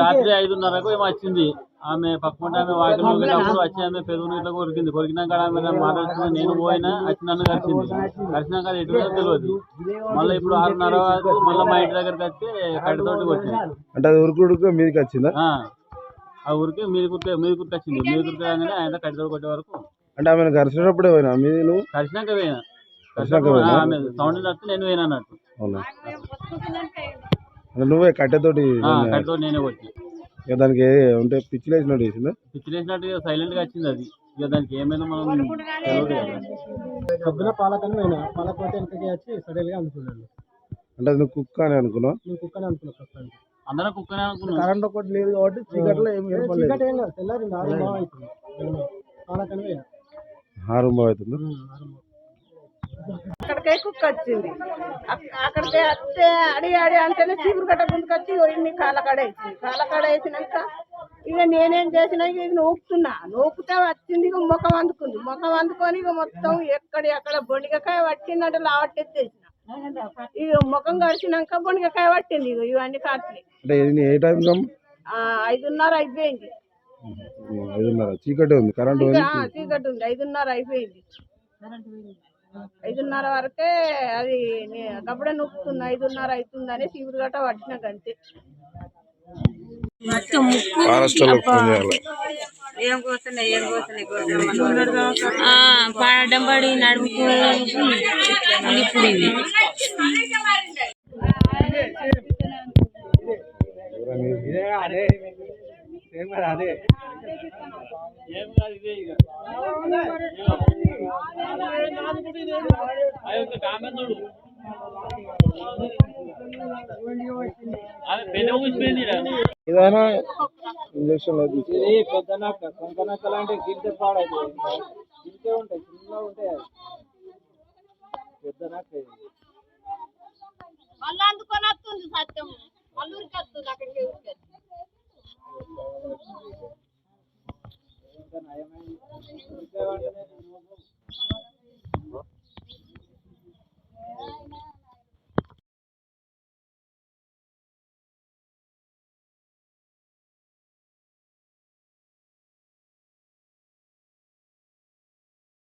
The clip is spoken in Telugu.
రాత్రి 5:30కు ఏమో వచ్చింది. ఆమె పక్కన ఆమె వాకిలు ఊగేటప్పుడు వచ్చి ఆమె పెదవును ఇట్లా కొరికింది. కొరికినాక ఆమె మాట్లాడుతుంది. నేను పోయినా వచ్చి నన్ను కలిసింది. కలిసినాక అది ఎటు తెలియదు. మళ్ళీ ఇప్పుడు 6:30 వరకు మళ్ళీ మా ఇంటి దగ్గరికి వచ్చి కట్టెతోటి వచ్చింది. అంటే అది ఉరుకుడుకు మీదకి వచ్చిందా? ఆ ఊరికి మీరు వచ్చింది. మీరు కురికాగానే ఆయన కట్టెతోటి కొట్టే వరకు. అంటే ఆమె కలిసినప్పుడే పోయినా మీరు? కలిసినాక పోయినా. ఆమె సౌండ్ వస్తే నేను పోయినా అన్నట్టు. అవునా? నువ్వే కట్టెతోటి నేనే కొట్టి దానికి అంటే పిచ్చి లేచినట్టు చేసిందా? పిచ్చి లేచినట్టు సైలెంట్ గా వచ్చింది అది. ఇక దానికి ఏమైనా మనం పొద్దున పాలకని పోయినా. పాలకోతే వెనకకి వచ్చి సడన్ గా అనుకున్నాను. అంటే నువ్వు కుక్క అని అనుకున్నావు? నేను కుక్కనే అనుకున్నాను. అందరం కుక్కనే అనుకున్నాం. కరెంట్ ఒకటి లేదు కాబట్టి చీకట్లో ఏం తెల్లారి 6:00 అవుతుంది. పాలకని పోయినా 6:00 అవుతుంది. అక్కడికే కుక్క వచ్చింది. అక్కడికే వస్తే అడి అంటేనే చీపురు కట్ట ముందుకొచ్చి ఇన్ని కాళ్ళకాడ వేసినాక ఇక నేనేం చేసినా ఇక ఇది నూకుతే వచ్చింది. ఇక ముఖం అందుకొని ఇక మొత్తం ఎక్కడ బొండికాయ పట్టిందంటే లావట్టేసేసిన. ఇక ముఖం కడిచినాక బొండికాయ పట్టింది. ఇక ఇవన్నీ కాట్లే. 5:30 అయిపోయింది. చీకటి ఉంది, కరెంట్ చీకటి ఉంది. 5:30 అయిపోయింది. 5:30 వరకే అది గబడ నొక్కుతుంది. 5:30 అవుతుందని చీపురు గట్ట పట్టినాక అంతే. పాడడం పడి నడుముకు ఇప్పుడు ఇది ఏదైనా ఇంజక్షన్ కొంకనక్క లాంటి గిడ్డ పాడైతే గిడ్డే ఉంటాయి, చిన్నగా ఉంటాయి. పెద్ద నాకు మళ్ళీ అందుకొని వస్తుంది సత్యం.